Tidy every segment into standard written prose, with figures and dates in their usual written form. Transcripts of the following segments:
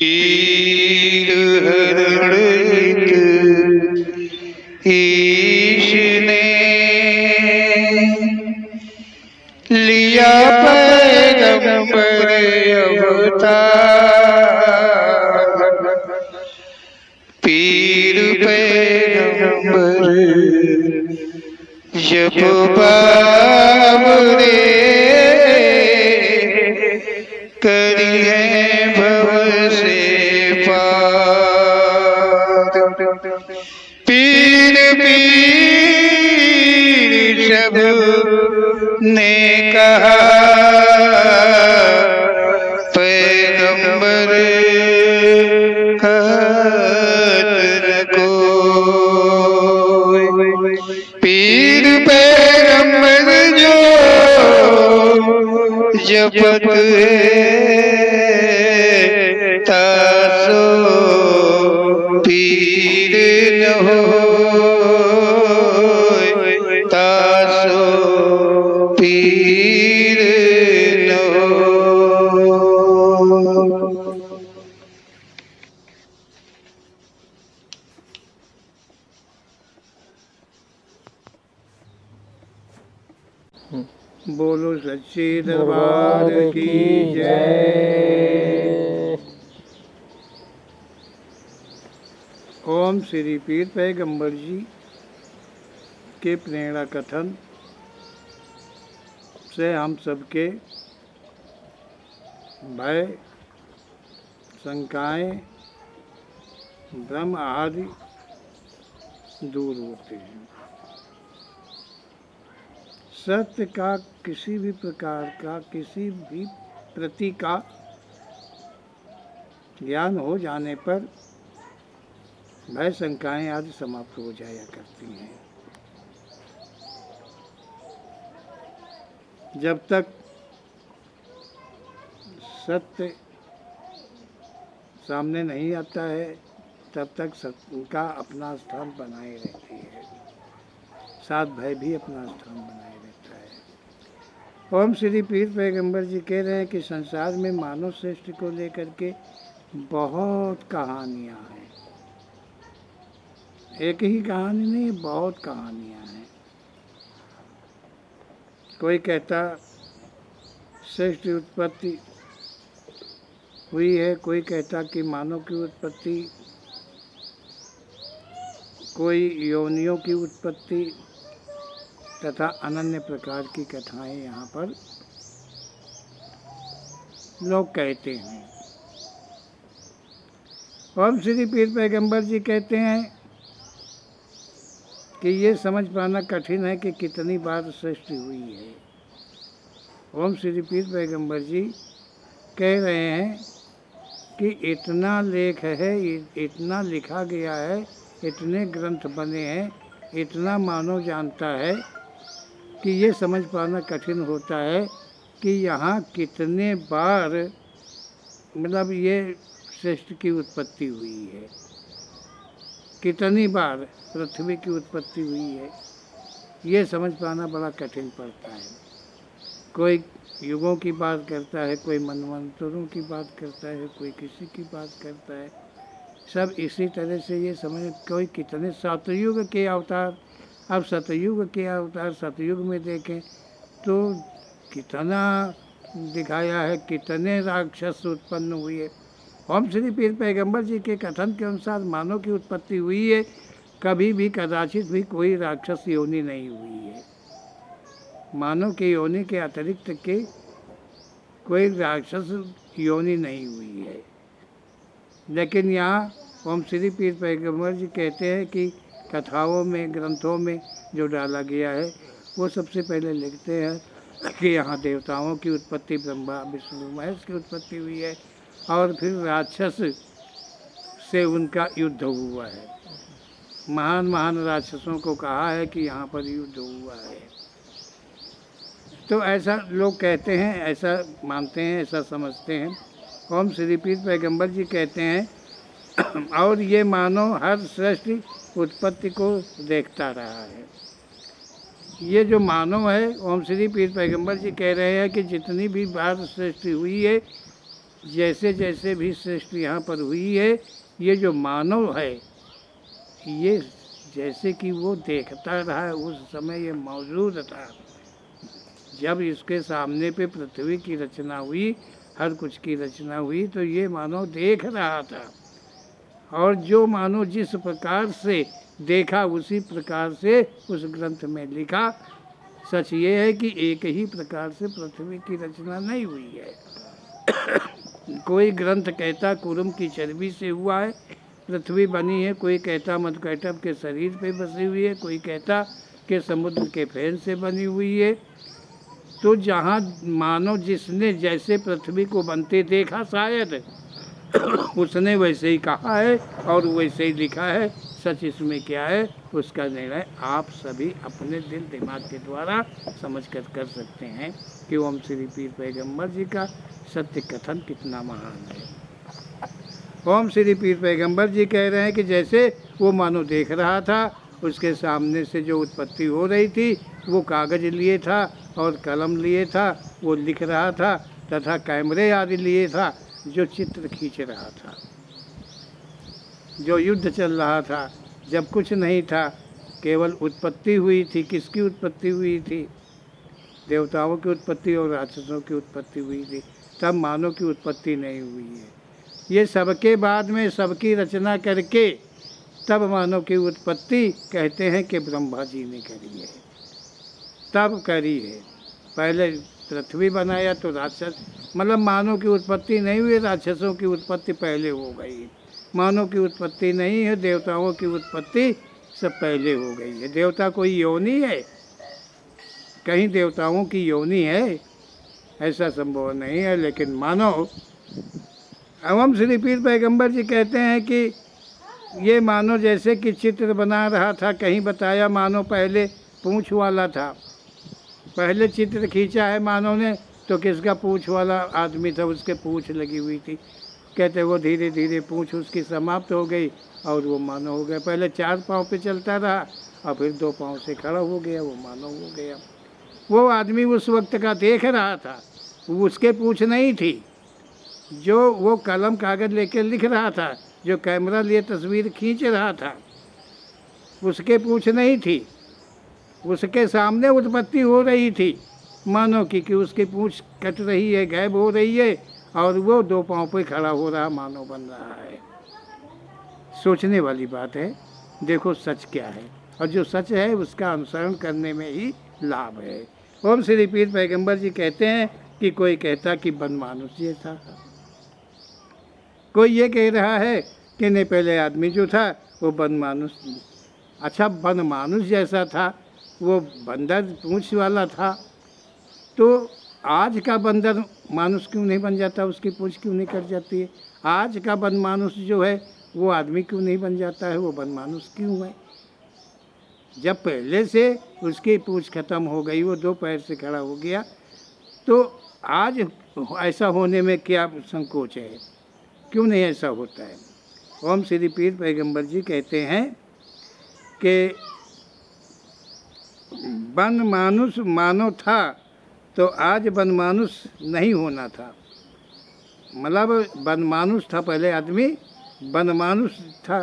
पीर हरण ईश ने लिया पैगंबर अवतार। पीर पैगंबर जब बाबरे करी है भव से पार। पीर पीर सब ने कहा पैगंबर पीर पैगंबर जो जपत तासो पीर न हो तासो पीर न हो। बोलो सच्चे दरबार की जय। ओम श्री पीर पैगंबर जी के प्रेरणा कथन से हम सबके भय, शंकाएं, भ्रम आदि दूर होते हैं। सत्य का किसी भी प्रकार का किसी भी प्रति का ज्ञान हो जाने पर भय, शंकाएं आदि समाप्त हो जाया करती हैं। जब तक सत्य सामने नहीं आता है तब तक सत्य का अपना स्थान बनाए रहती है, साथ भय भी अपना स्थान बनाए रहता है। ओम श्री पीर पैगंबर जी कह रहे हैं कि संसार में मानव श्रेष्ठ को लेकर के बहुत कहानियाँ हैं। एक ही कहानी नहीं, बहुत कहानियाँ हैं। कोई कहता श्रेष्ठ उत्पत्ति हुई है, कोई कहता कि मानव की उत्पत्ति, कोई योनियों की उत्पत्ति तथा अनन्य प्रकार की कथाएं यहाँ पर लोग कहते हैं। ओम श्री पीर पैगंबर जी कहते हैं कि ये समझ पाना कठिन है कि कितनी बार सृष्टि हुई है। ओम श्री पीर पैगंबर जी कह रहे हैं कि इतना लेख है, इतना लिखा गया है, इतने ग्रंथ बने हैं, इतना मानव जानता है कि ये समझ पाना कठिन होता है कि यहाँ कितने बार मतलब ये सृष्टि की उत्पत्ति हुई है, कितनी बार पृथ्वी की उत्पत्ति हुई है। ये समझ पाना बड़ा कठिन पड़ता है। कोई युगों की बात करता है, कोई मनवंतरों की बात करता है, कोई किसी की बात करता है। सब इसी तरह से ये समझ, कोई कितने सतयुग के अवतार, अब सतयुग के अवतार सतयुग में देखें तो कितना दिखाया है, कितने राक्षस उत्पन्न हुए। ओम श्री पीर पैगंबर जी के कथन के अनुसार मानव की उत्पत्ति हुई है, कभी भी कदाचित भी कोई राक्षस योनि नहीं हुई है। मानव की योनि के अतिरिक्त के कोई राक्षस योनि नहीं हुई है। लेकिन यहाँ ओम श्री पीर पैगंबर जी कहते हैं कि कथाओं में, ग्रंथों में जो डाला गया है वो सबसे पहले लिखते हैं कि यहाँ देवताओं की उत्पत्ति, ब्रह्मा विष्णु महेश की उत्पत्ति हुई है और फिर राक्षस से उनका युद्ध हुआ है। महान महान राक्षसों को कहा है कि यहाँ पर युद्ध हुआ है। तो ऐसा लोग कहते हैं, ऐसा मानते हैं, ऐसा समझते हैं। ओम श्री पीर पैगंबर जी कहते हैं और ये मानव हर सृष्टि उत्पत्ति को देखता रहा है। ये जो मानव है, ओम श्री पीर पैगंबर जी कह रहे हैं कि जितनी भी बार सृष्टि हुई है जैसे जैसे भी सृष्टि यहाँ पर हुई है, ये जो मानव है, ये जैसे कि वो देखता रहा है, उस समय ये मौजूद था। जब इसके सामने पे पृथ्वी की रचना हुई, हर कुछ की रचना हुई, तो ये मानव देख रहा था। और जो मानव जिस प्रकार से देखा, उसी प्रकार से उस ग्रंथ में लिखा। सच ये है कि एक ही प्रकार से पृथ्वी की रचना नहीं हुई है। कोई ग्रंथ कहता कुरुम की चर्बी से हुआ है पृथ्वी बनी है, कोई कहता मधुकैटभ के शरीर पे बसी हुई है, कोई कहता कि समुद्र के फेन से बनी हुई है। तो जहाँ मानव जिसने जैसे पृथ्वी को बनते देखा, शायद उसने वैसे ही कहा है और वैसे ही लिखा है। सच इसमें क्या है, उसका निर्णय आप सभी अपने दिल दिमाग के द्वारा समझ कर सकते हैं कि ओम श्री पीर पैगम्बर जी का सत्य कथन कितना महान है। ओम श्री पीर पैगम्बर जी कह रहे हैं कि जैसे वो मानो देख रहा था, उसके सामने से जो उत्पत्ति हो रही थी, वो कागज़ लिए था और कलम लिए था, वो लिख रहा था, तथा कैमरे आदि लिए था, जो चित्र खींच रहा था। जो युद्ध चल रहा था, जब कुछ नहीं था, केवल उत्पत्ति हुई थी। किसकी उत्पत्ति हुई थी? देवताओं की उत्पत्ति और राक्षसों की उत्पत्ति हुई थी। तब मानव की उत्पत्ति नहीं हुई है। ये सबके बाद में सबकी रचना करके तब मानव की उत्पत्ति कहते हैं कि ब्रह्मा जी ने करी है, तब करी है। पहले पृथ्वी बनाया तो राक्षस, मतलब मानव की उत्पत्ति नहीं हुई, राक्षसों की उत्पत्ति पहले हो गई। मानव की उत्पत्ति नहीं है, देवताओं की उत्पत्ति सब पहले हो गई है। देवता कोई योनि है? कहीं देवताओं की योनि है? ऐसा संभव नहीं है। लेकिन मानव, एवं श्री पीर पैगम्बर जी कहते हैं कि ये मानव जैसे कि चित्र बना रहा था। कहीं बताया मानव पहले पूँछ वाला था, पहले चित्र खींचा है मानव ने तो किसका? पूँछ वाला आदमी था, उसके पूँछ लगी हुई थी। कहते वो धीरे धीरे पूँछ उसकी समाप्त हो गई और वो मानव हो गया। पहले 4 पाँव पे चलता रहा और फिर 2 पाँव से खड़ा हो गया, वो मानव हो गया। वो आदमी उस वक्त का देख रहा था, उसके पूँछ नहीं थी। जो वो कलम कागज़ लेके लिख रहा था, जो कैमरा लिए तस्वीर खींच रहा था, उसके पूँछ नहीं थी। उसके सामने उत्पत्ति हो रही थी मानव की, कि उसकी पूँछ कट रही है, गायब हो रही है, और वो 2 पाँव पे खड़ा हो रहा, मानव बन रहा है। सोचने वाली बात है। देखो सच क्या है, और जो सच है उसका अनुसरण करने में ही लाभ है। ओम श्री पीर पैगम्बर जी कहते हैं कि कोई कहता कि बन मानुष जैसा था, कोई ये कह रहा है कि नहीं पहले आदमी जो था वो बन मानुष। अच्छा, बन मानुष जैसा था, वो बंदर पूँछ वाला था, तो आज का बंदर मानुष क्यों नहीं बन जाता? उसकी पूँछ क्यों नहीं कट जाती है? आज का बन मानुष जो है वो आदमी क्यों नहीं बन जाता है? वो बन मानुष क्यों है? जब पहले से उसकी पूँछ खत्म हो गई, वो 2 पैर से खड़ा हो गया, तो आज ऐसा होने में क्या संकोच है? क्यों नहीं ऐसा होता है? ओम श्री पीर पैगम्बर जी कहते हैं कि बन मानुष मानव था तो आज बन मानुष नहीं होना था। मतलब बन मानुष था पहले आदमी, बन मानुष था,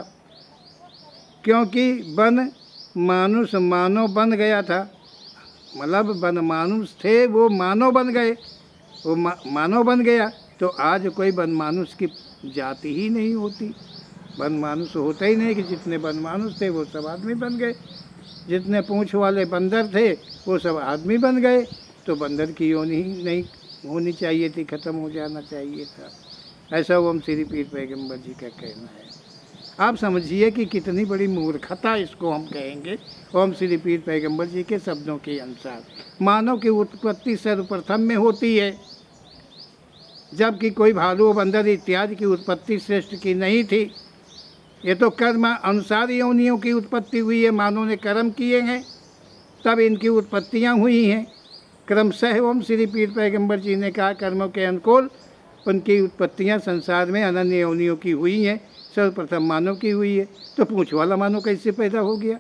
क्योंकि बन मानुष मानव बन गया था। मतलब बन मानुष थे, वो मानव बन गए, वो मानव बन गया, तो आज कोई बन मानुष की जाति ही नहीं होती। बन मानुष होता ही नहीं, कि जितने बन मानुष थे वो सब आदमी बन गए, जितने पूँछ वाले बंदर थे वो सब आदमी बन गए। तो बंदर की योनि ही नहीं होनी चाहिए थी, ख़त्म हो जाना चाहिए था। ऐसा ओम श्री पीर पैगम्बर जी का कहना है। आप समझिए कि कितनी बड़ी मूर्खता इसको हम कहेंगे। ओम श्री पीर पैगम्बर जी के शब्दों के अनुसार मानव की उत्पत्ति सर्वप्रथम में होती है, जबकि कोई भालू बंदर इत्यादि की उत्पत्ति श्रेष्ठ की नहीं थी। ये तो कर्म अनुसार योनियों की उत्पत्ति हुई है। मानव ने कर्म किए हैं तब इनकी उत्पत्तियाँ हुई हैं क्रमशः। ओम श्री पीर पैगम्बर जी ने कहा कर्मों के अनुकूल उनकी उत्पत्तियाँ संसार में अनन्य योनियों की हुई हैं। सर्वप्रथम मानव की हुई है। तो पूँछ वाला मानव कैसे पैदा हो गया?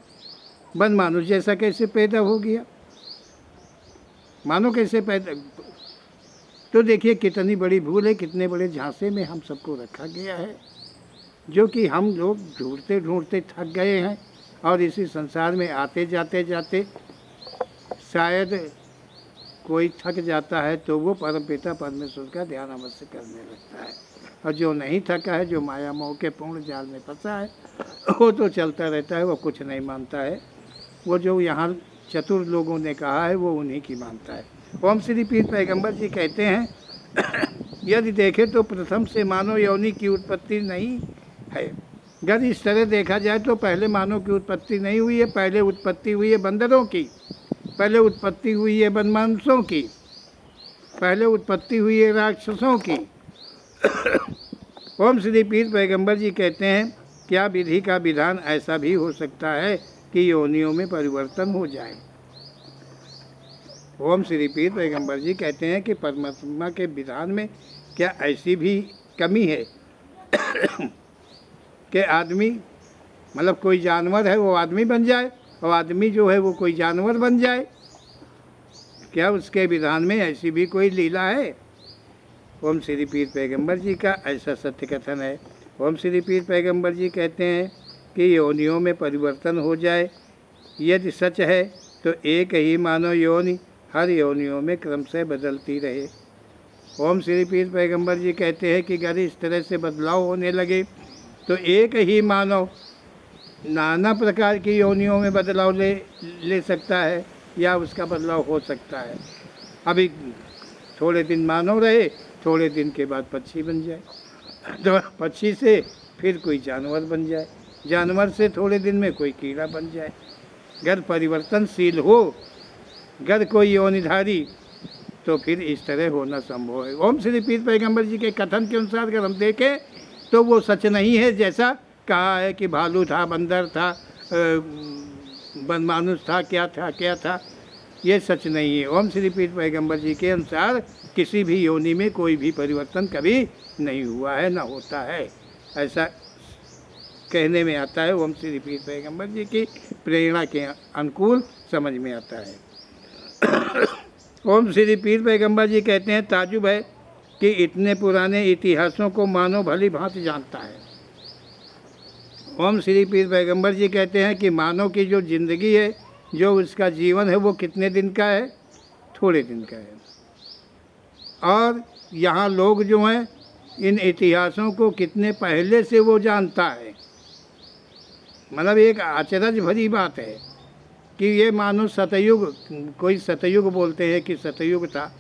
बन मानुष जैसा कैसे पैदा हो गया? मानव कैसे पैदा? तो देखिए कितनी बड़ी भूल है, कितने बड़े झांसे में हम सबको रखा गया है, जो कि हम लोग ढूंढते ढूंढते थक गए हैं। और इसी संसार में आते जाते जाते शायद कोई थक जाता है तो वो परमपिता परमेश्वर का ध्यान अवश्य करने लगता है, और जो नहीं थका है, जो माया मोह के पूर्ण जाल में फंसा है, वो तो चलता रहता है, वो कुछ नहीं मानता है। वो जो यहाँ चतुर लोगों ने कहा है वो उन्हीं की मानता है। ओम श्री पीर पैगंबर जी कहते हैं यदि देखे तो प्रथम से मानव योनि की उत्पत्ति नहीं है। अगर इस तरह देखा जाए तो पहले मानव की उत्पत्ति नहीं हुई है, पहले उत्पत्ति हुई है बंदरों की, पहले उत्पत्ति हुई है वनमानुषों की, पहले उत्पत्ति हुई है राक्षसों की। ओम श्री पीर पैगंबर जी कहते हैं क्या विधि का विधान ऐसा भी हो सकता है कि योनियों में परिवर्तन हो जाए। ओम श्री पीर पैगंबर जी कहते हैं कि परमात्मा के विधान में क्या ऐसी भी कमी है कि आदमी मतलब कोई जानवर है वो आदमी बन जाए, और आदमी जो है वो कोई जानवर बन जाए। क्या उसके विधान में ऐसी भी कोई लीला है? ओम श्री पीर पैगंबर जी का ऐसा सत्य कथन है। ओम श्री पीर पैगंबर जी कहते हैं कि योनियों में परिवर्तन हो जाए। यदि सच है तो एक ही मानव योनि हर योनियों में क्रमशः बदलती रहे। ओम श्री पीर पैगंबर जी कहते हैं कि अगर इस तरह से बदलाव होने लगे तो एक ही मानव नाना प्रकार की योनियों में बदलाव ले सकता है, या उसका बदलाव हो सकता है। अभी थोड़े दिन मानव रहे, थोड़े दिन के बाद पक्षी बन जाए, तो पक्षी से फिर कोई जानवर बन जाए, जानवर से थोड़े दिन में कोई कीड़ा बन जाए। अगर परिवर्तनशील हो, अगर कोई योनिधारी, तो फिर इस तरह होना संभव है। ओम श्री पीर पैगंबर जी के कथन के अनुसार अगर हम देखें तो वो सच नहीं है जैसा कहा है कि भालू था, बंदर था, मानुष था, क्या था, ये सच नहीं है। ओम श्री पीर पैगंबर जी के अनुसार किसी भी योनि में कोई भी परिवर्तन कभी नहीं हुआ है, ना होता है, ऐसा कहने में आता है। ओम श्री पीर पैगंबर जी की प्रेरणा के अनुकूल समझ में आता है। ओम श्री पीर पैगंबर जी कहते हैं ताजुब है कि इतने पुराने इतिहासों को मानव भली भांति जानता है। ओम श्री पीर पैगंबर जी कहते हैं कि मानव की जो जिंदगी है, जो उसका जीवन है, वो कितने दिन का है? थोड़े दिन का है। और यहाँ लोग जो हैं इन इतिहासों को कितने पहले से वो जानता है। मतलब एक आश्चर्य भरी बात है कि ये मानो सतयुग, कोई सतयुग बोलते हैं कि सतयुग था,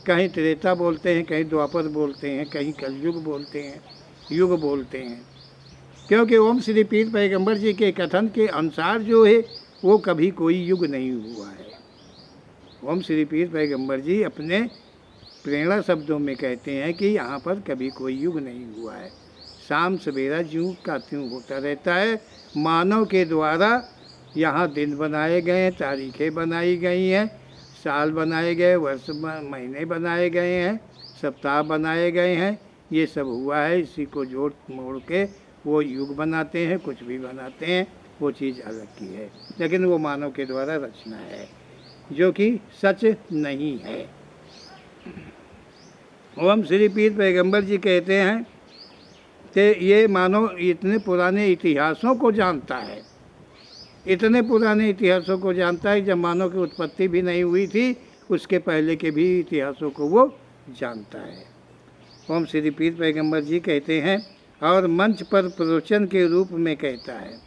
कहीं त्रेता बोलते हैं, कहीं द्वापर बोलते हैं, कहीं कलयुग बोलते हैं, युग बोलते हैं। क्योंकि ओम श्री पीर पैगंबर जी के कथन के अनुसार जो है वो कभी कोई युग नहीं हुआ है। ओम श्री पीर पैगंबर जी अपने प्रेरणा शब्दों में कहते हैं कि यहाँ पर कभी कोई युग नहीं हुआ है। शाम सवेरा ज्यों का त्यों होता रहता है। मानव के द्वारा यहाँ दिन बनाए गए हैं, तारीखें बनाई गई हैं, साल बनाए गए, वर्ष महीने बनाए गए हैं, सप्ताह बनाए गए हैं, ये सब हुआ है। इसी को जोड़ मोड़ के वो युग बनाते हैं, कुछ भी बनाते हैं, वो चीज़ अलग की है, लेकिन वो मानव के द्वारा रचना है जो कि सच नहीं है। ओम श्री पीर पैगंबर जी कहते हैं कि ये मानव इतने पुराने इतिहासों को जानता है, इतने पुराने इतिहासों को जानता है, जब मानव की उत्पत्ति भी नहीं हुई थी उसके पहले के भी इतिहासों को वो जानता है। ओम श्री पीर पैगंबर जी कहते हैं और मंच पर प्रवचन के रूप में कहता है,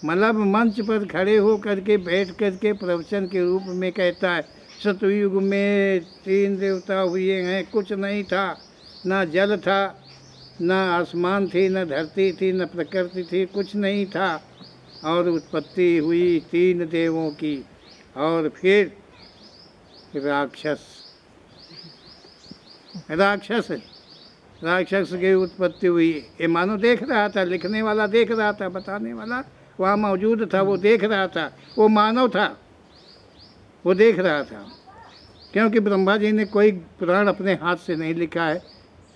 मतलब मंच पर खड़े हो करके बैठ करके प्रवचन के रूप में कहता है। सतयुग में 3 देवता हुए हैं, कुछ नहीं था, ना जल था, ना आसमान थी, ना धरती थी, ना प्रकृति थी, कुछ नहीं था, और उत्पत्ति हुई 3 देवों की, और फिर राक्षस की उत्पत्ति हुई। ये मानो देख रहा था, लिखने वाला देख रहा था, बताने वाला वहाँ मौजूद था, वो देख रहा था, वो मानव था, वो देख रहा था। क्योंकि ब्रह्मा जी ने कोई पुराण अपने हाथ से नहीं लिखा है,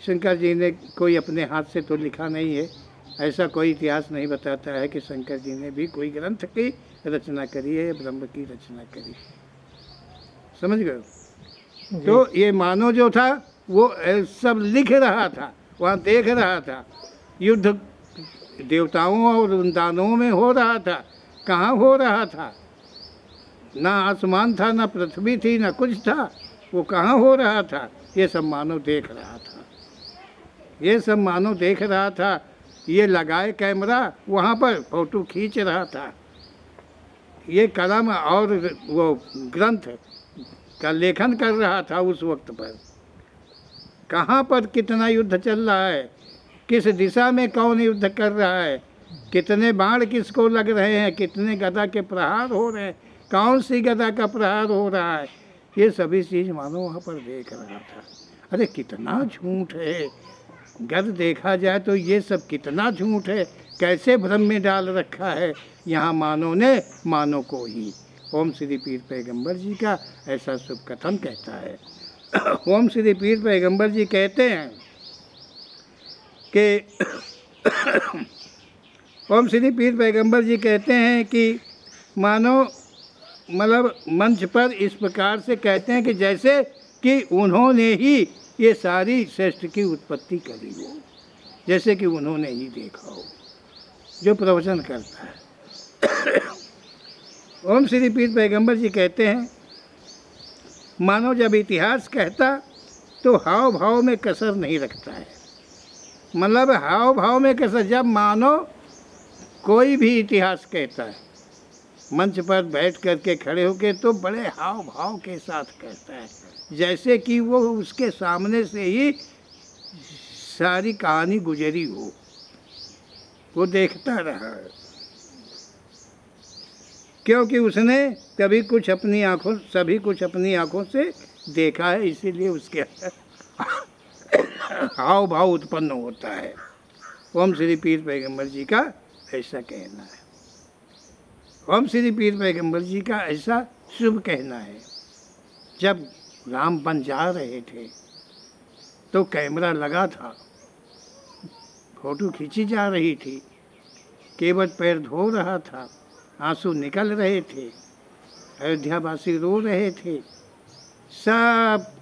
शंकर जी ने कोई अपने हाथ से तो लिखा नहीं है, ऐसा कोई इतिहास नहीं बताता है कि शंकर जी ने भी कोई ग्रंथ की रचना करी है, ब्रह्म की रचना करी। समझ गए? तो ये मानव जो था वो सब लिख रहा था, वहाँ देख रहा था। युद्ध देवताओं और दानवों में हो रहा था, कहाँ हो रहा था? ना आसमान था, ना पृथ्वी थी, ना कुछ था। वो कहाँ हो रहा था? ये सब मानव देख रहा था, ये सब मानव देख रहा था। ये लगाए कैमरा, वहाँ पर फोटो खींच रहा था। ये कलम और वो ग्रंथ का लेखन कर रहा था उस वक्त पर। कहाँ पर कितना युद्ध चल रहा है, किस दिशा में कौन युद्ध कर रहा है, कितने बाण किसको लग रहे हैं, कितने गदा के प्रहार हो रहे हैं, कौन सी गदा का प्रहार हो रहा है, ये सभी चीज़ मानो वहाँ पर देख रहा था। अरे कितना झूठ है, अगर देखा जाए तो ये सब कितना झूठ है, कैसे भ्रम में डाल रखा है यहाँ मानव ने मानव को ही। ओम श्री पीर पैगंबर जी का ऐसा शुभ कथन कहता है। ओम श्री पीर पैगंबर जी कहते हैं कि ओम श्री पीर पैगंबर जी कहते हैं कि मानो मतलब मंच पर इस प्रकार से कहते हैं कि जैसे कि उन्होंने ही ये सारी सृष्टि की उत्पत्ति करी हो, जैसे कि उन्होंने ही देखा हो, जो प्रवचन करता है। ओम श्री पीर पैगंबर जी कहते हैं मानो जब इतिहास कहता तो हाव भाव में कसर नहीं रखता है। मतलब हाव भाव में कसर, जब मानो कोई भी इतिहास कहता है मंच पर बैठ करके खड़े होके तो बड़े हाव भाव के साथ कहता है, जैसे कि वो उसके सामने से ही सारी कहानी गुजरी हो, वो देखता रहा है। क्योंकि उसने कभी कुछ अपनी आँखों, सभी कुछ अपनी आँखों से देखा है, इसीलिए उसके हाव भाव उत्पन्न होता है। ओम श्री पीर पैगंबर जी का ऐसा कहना है। ओम श्री पीर पैगंबर जी का ऐसा शुभ कहना है। जब राम बन जा रहे थे तो कैमरा लगा था, फोटो खींची जा रही थी, केवट पैर धो रहा था, आंसू निकल रहे थे, अयोध्यावासी रो रहे थे, सब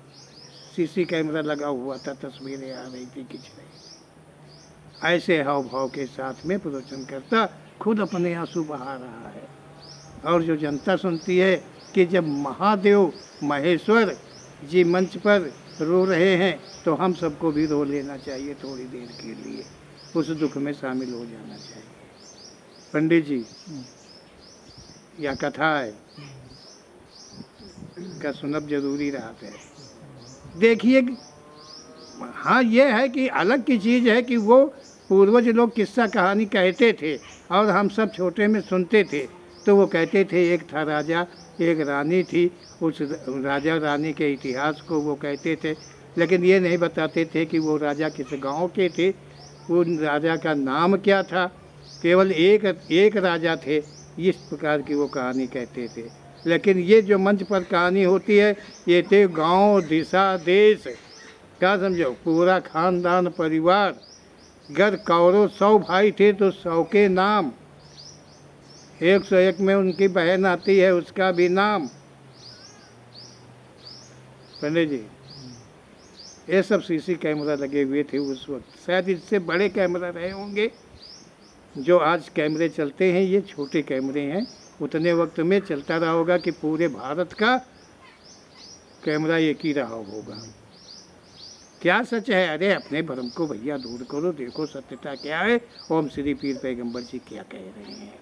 सीसी कैमरा लगा हुआ था, तस्वीरें आ रही थी, खींच रही थी। ऐसे हाव भाव के साथ में प्रवचन करता खुद अपने आंसू बहा रहा है। और जो जनता सुनती है कि जब महादेव महेश्वर जी मंच पर रो रहे हैं तो हम सबको भी रो लेना चाहिए, थोड़ी देर के लिए उस दुख में शामिल हो जाना चाहिए। पंडित जी या कथा है का सुनब जरूरी रहा है। देखिए, हाँ ये है कि अलग की चीज़ है कि वो पूर्वज लोग किस्सा कहानी कहते थे और हम सब छोटे में सुनते थे। तो वो कहते थे एक था राजा, एक रानी थी, उस राजा रानी के इतिहास को वो कहते थे, लेकिन ये नहीं बताते थे कि वो राजा किस गांव के थे, वो राजा का नाम क्या था। केवल एक राजा थे, इस प्रकार की वो कहानी कहते थे। लेकिन ये जो मंच पर कहानी होती है, ये थे गांव, दिशा, देश, क्या समझो, पूरा खानदान, परिवार। घर कौरव 100 भाई थे तो 100 के नाम, 101 में उनकी बहन आती है, उसका भी नाम। पंडित जी, ये सब सीसी कैमरा लगे हुए थे उस वक्त। शायद इससे बड़े कैमरा रहे होंगे। जो आज कैमरे चलते हैं ये छोटे कैमरे हैं, उतने वक्त में चलता रहा होगा कि पूरे भारत का कैमरा एक ही रहा होगा। क्या सच है? अरे अपने भ्रम को भैया दूर करो, देखो सत्यता क्या है, ओम श्री पीर पैगंबर जी क्या कह रहे हैं,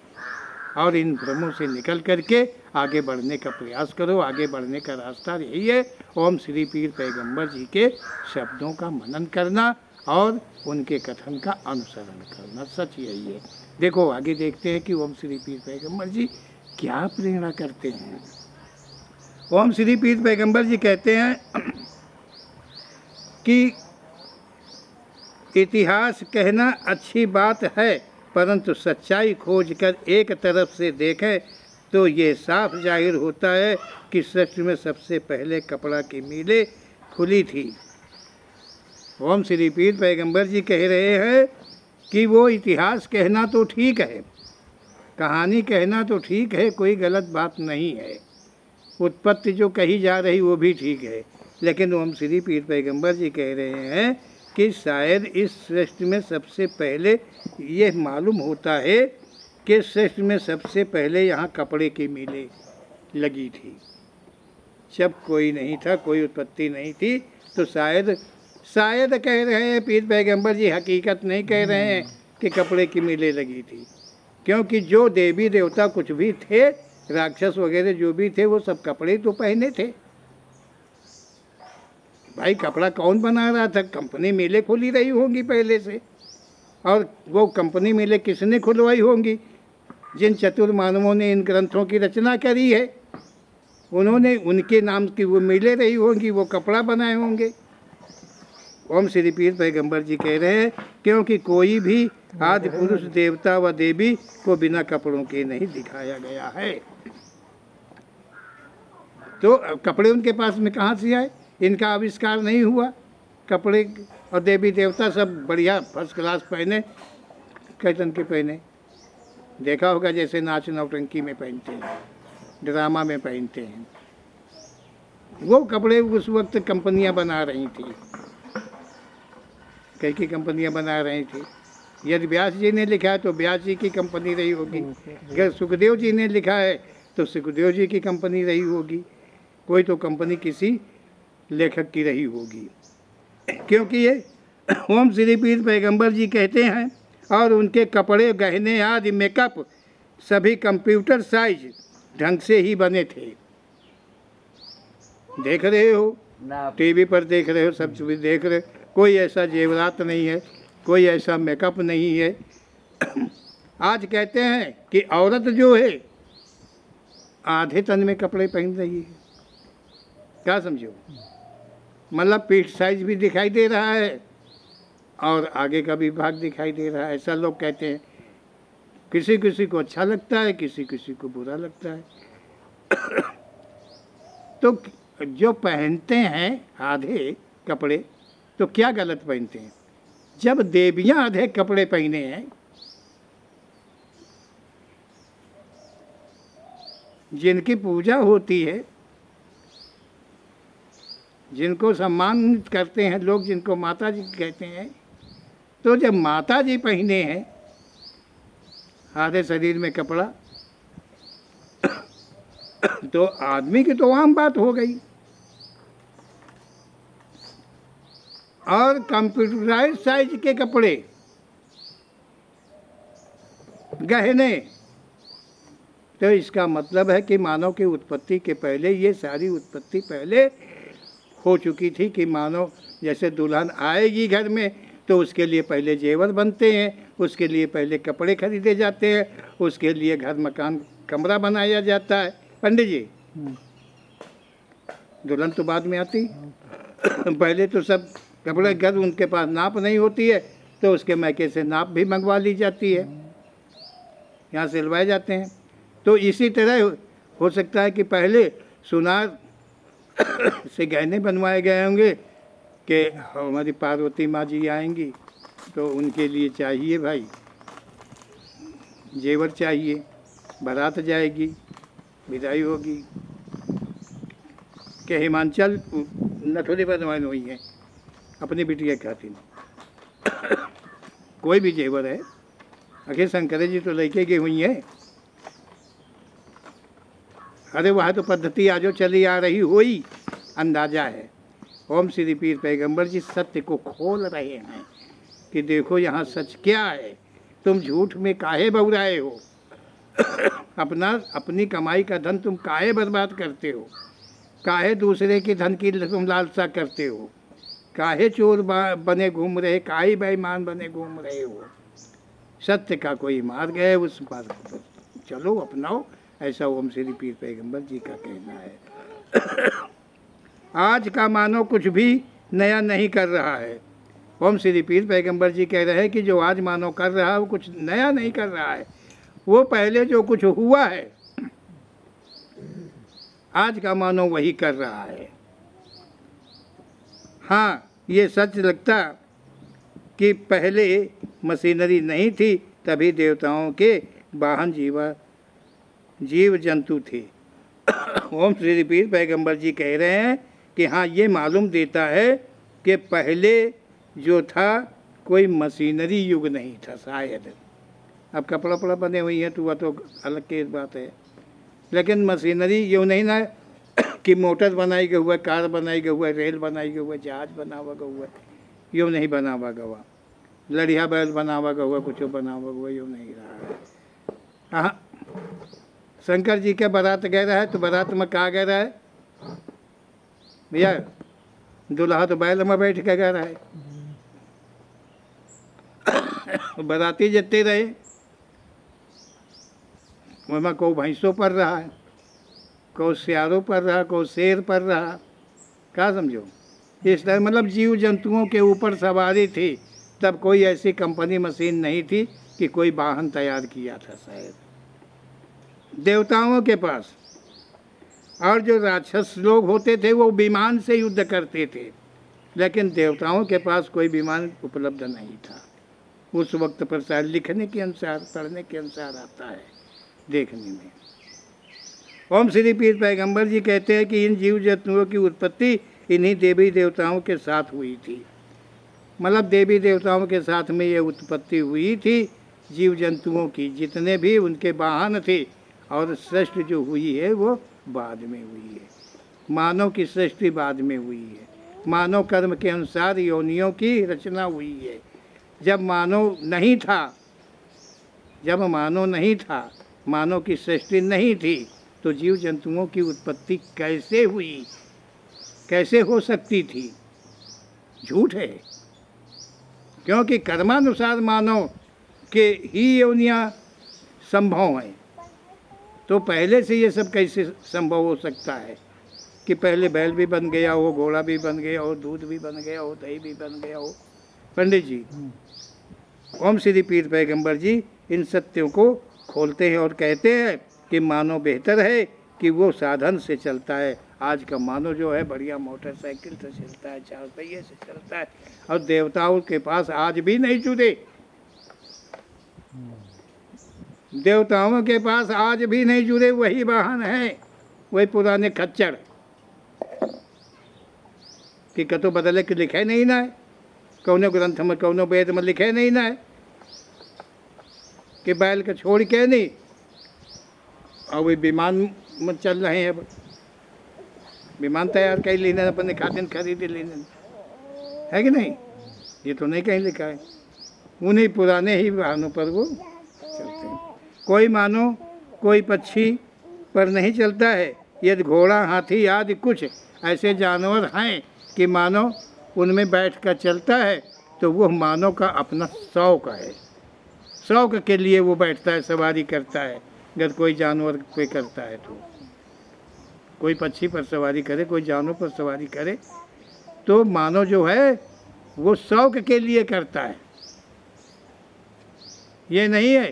और इन भ्रमों से निकल करके आगे बढ़ने का प्रयास करो। आगे बढ़ने का रास्ता यही है, ओम श्री पीर पैगंबर जी के शब्दों का मनन करना और उनके कथन का अनुसरण करना। सच यही है। देखो आगे देखते हैं कि ओम श्री पीर पैगंबर जी क्या प्रेरणा करते हैं। ओम श्री पीर पैगंबर जी कहते हैं कि इतिहास कहना अच्छी बात है, परंतु सच्चाई खोजकर एक तरफ से देखें तो ये साफ जाहिर होता है कि सृष्टि में सबसे पहले कपड़ा की मिलें खुली थी। ओम श्री पीर पैगंबर जी कह रहे हैं कि वो इतिहास कहना तो ठीक है, कहानी कहना तो ठीक है, कोई गलत बात नहीं है, उत्पत्ति जो कही जा रही वो भी ठीक है, लेकिन ओम श्री पीर पैगंबर जी कह रहे हैं कि शायद इस सृष्टि में सबसे पहले ये मालूम होता है कि सृष्टि में सबसे पहले यहाँ कपड़े की मिलें लगी थी। जब कोई नहीं था, कोई उत्पत्ति नहीं थी, तो शायद कह रहे हैं पीर पैगंबर जी, हकीकत नहीं कह रहे हैं कि कपड़े की मिलें लगी थी। क्योंकि जो देवी देवता कुछ भी थे, राक्षस वगैरह जो भी थे, वो सब कपड़े तो पहने थे। भाई कपड़ा कौन बना रहा था? कंपनी मिलें खुली रही होंगी पहले से, और वो कंपनी मिलें किसने खुलवाई होंगी? जिन चतुर मानवों ने इन ग्रंथों की रचना करी है, उन्होंने, उनके नाम की वो मिलें रही होंगी, वो कपड़ा बनाए होंगे। ओम श्री पीर पैगंबर जी कह रहे हैं क्योंकि कोई भी आदि पुरुष देवता व देवी को बिना कपड़ों के नहीं दिखाया गया है। तो कपड़े उनके पास में कहाँ से आए? इनका आविष्कार नहीं हुआ। कपड़े और देवी देवता सब बढ़िया फर्स्ट क्लास पहने, कैतन के पहने, देखा होगा जैसे नाच नौटंकी में पहनते हैं, ड्रामा में पहनते हैं। वो कपड़े उस वक्त कंपनियां बना रही थी, कई की कंपनियां बना रही थी। यदि व्यास जी ने लिखा है तो व्यास जी की कंपनी रही होगी, अगर सुखदेव जी ने लिखा है तो सुखदेव जी की कंपनी रही होगी, कोई तो कंपनी किसी लेखक की रही होगी। क्योंकि ये ओम श्री पीर पैगंबर जी कहते हैं, और उनके कपड़े, गहने आदि मेकअप सभी कंप्यूटर साइज ढंग से ही बने थे। देख रहे हो, टीवी पर देख रहे हो, सब चीज़ देख रहे हो, कोई ऐसा जेवरात नहीं है, कोई ऐसा मेकअप नहीं है। आज कहते हैं कि औरत जो है आधे तन में कपड़े पहन रही है। क्या समझो? मतलब पीठ साइज भी दिखाई दे रहा है और आगे का भी भाग दिखाई दे रहा है, ऐसा लोग कहते हैं। किसी किसी को अच्छा लगता है, किसी किसी को बुरा लगता है। तो जो पहनते हैं आधे कपड़े, तो क्या गलत पहनते हैं? जब देवियां आधे कपड़े पहने हैं, जिनकी पूजा होती है, जिनको सम्मानित करते हैं लोग, जिनको माता जी कहते हैं, तो जब माता जी पहने हैं आधे शरीर में कपड़ा, तो आदमी की तो आम बात हो गई। और कंप्यूटराइज साइज के कपड़े, गहने, तो इसका मतलब है कि मानव की उत्पत्ति के पहले ये सारी उत्पत्ति पहले हो चुकी थी। कि मानव जैसे दुल्हन आएगी घर में तो उसके लिए पहले जेवर बनते हैं, उसके लिए पहले कपड़े खरीदे जाते हैं, उसके लिए घर मकान कमरा बनाया जाता है। पंडित जी, दुल्हन तो बाद में आती, पहले तो सब कपड़े, घर उनके पास नाप नहीं होती है तो उसके मैके से नाप भी मंगवा ली जाती है, यहाँ सिलवाए जाते हैं। तो इसी तरह हो सकता है कि पहले सुनार से गहने बनवाए गए होंगे कि हमारी पार्वती माँ जी आएंगी तो उनके लिए चाहिए भाई जेवर चाहिए, बारात जाएगी, विदाई होगी। के हिमांचल नथुली बनवाई हुई है अपनी बिटिया खातिर, कोई भी जेवर है। आखिर शंकर जी तो लेके गई हुई है। अरे वहाँ तो पद्धति आजो चली आ रही हुई, अंदाजा है। ओम श्री पीर पैगंबर जी सत्य को खोल रहे हैं कि देखो यहाँ सच क्या है, तुम झूठ में काहे बउराए हो, अपनी कमाई का धन तुम काहे बर्बाद करते हो, काहे दूसरे के धन की तुम लालसा करते हो, काहे चोर बने घूम रहे, काहे बेईमान बने घूम रहे हो। सत्य का कोई मार्ग है, उस मार्ग पर चलो, अपनाओ, ऐसा ओम श्री पीर पैगंबर जी का कहना है। आज का मानव कुछ भी नया नहीं कर रहा है। ओम श्री पीर पैगंबर जी कह रहे हैं कि जो आज मानव कर रहा है वो कुछ नया नहीं कर रहा है, वो पहले जो कुछ हुआ है आज का मानव वही कर रहा है। हाँ, ये सच लगता कि पहले मशीनरी नहीं थी, तभी देवताओं के वाहन जीव जंतु थे। ओम श्री पीर पैगंबर जी कह रहे हैं कि हाँ, ये मालूम देता है कि पहले जो था कोई मशीनरी युग नहीं था शायद। अब कपड़ा वपड़ा बने हुई है तो वह तो अलग की बात है, लेकिन मशीनरी यूँ नहीं ना कि मोटर बनाई गई हुआ, कार बनाई गई हुआ, रेल बनाई गई हुआ, जहाज बना हुआ हुआ, यूँ नहीं बना हुआ गवा, लड़िया बैल बना हुआ हुआ, कुछ बना हुआ यूँ नहीं रहा है। हाँ, शंकर जी का बारात गह रहा है तो बारात में कहाँ गह रहा है भैया? दूल्हा तो बैल में बैठ के गह रहा है। बाराती जितने रहे वहाँ को भैंसों पर रहा है, को सियारों पर रहा, को शेर पर रहा, क्या समझो? इस तरह मतलब जीव जंतुओं के ऊपर सवारी थी। तब कोई ऐसी कंपनी मशीन नहीं थी कि कोई वाहन तैयार किया था शायद। देवताओं के पास और जो राक्षस लोग होते थे वो विमान से युद्ध करते थे, लेकिन देवताओं के पास कोई विमान उपलब्ध नहीं था उस वक्त पर। शायद लिखने के अनुसार, पढ़ने के अनुसार आता है, देखने में। ओम श्री पीर पैगंबर जी कहते हैं कि इन जीव जंतुओं की उत्पत्ति इन्हीं देवी देवताओं के साथ हुई थी। मतलब देवी देवताओं के साथ में ये उत्पत्ति हुई थी जीव जंतुओं की, जितने भी उनके वाहन थे। और सृष्टि जो हुई है वो बाद में हुई है। मानव की सृष्टि बाद में हुई है। मानव कर्म के अनुसार योनियों की रचना हुई है। जब मानव नहीं था, मानव की सृष्टि नहीं थी, तो जीव जंतुओं की उत्पत्ति कैसे हुई, कैसे हो सकती थी? झूठ है, क्योंकि कर्मानुसार मानव के ही योनियाँ संभव हैं। तो पहले से ये सब कैसे संभव हो सकता है कि पहले बैल भी बन गया हो, घोड़ा भी बन गया हो, दूध भी बन गया हो, दही भी बन गया हो? पंडित जी, ओम श्री पीर पैगंबर जी इन सत्यों को खोलते हैं और कहते हैं कि मानव बेहतर है कि वो साधन से चलता है। आज का मानव जो है बढ़िया मोटरसाइकिल से चलता है, 4 पहिए से चलता है, और देवताओं के पास आज भी नहीं जुड़े। देवताओं के पास आज भी नहीं जुड़े वही वाहन है, वही पुराने खच्चर कि कतो बदले के लिखे नहीं ना है, कौनो ग्रंथ में कौनो वेद में लिखे नहीं ना है कि बैल के छोड़ के नहीं, और वही विमान में चल रहे हैं। अब विमान तैयार कर लेना, अपने खातिर खरीद लेना है कि नहीं? ये तो नहीं कहीं लिखा है। उन्हीं पुराने ही वाहनों पर वो चलते हैं। कोई मानो कोई पक्षी पर नहीं चलता है। यदि घोड़ा, हाथी आदि कुछ ऐसे जानवर हैं कि मानो उनमें बैठ कर चलता है, तो वो मानव का अपना शौक है। शौक के लिए वो बैठता है, सवारी करता है। अगर कोई जानवर कोई करता है तो, कोई पक्षी पर सवारी करे, कोई जानवर पर सवारी करे, तो मानव जो है वो शौक के लिए करता है। ये नहीं है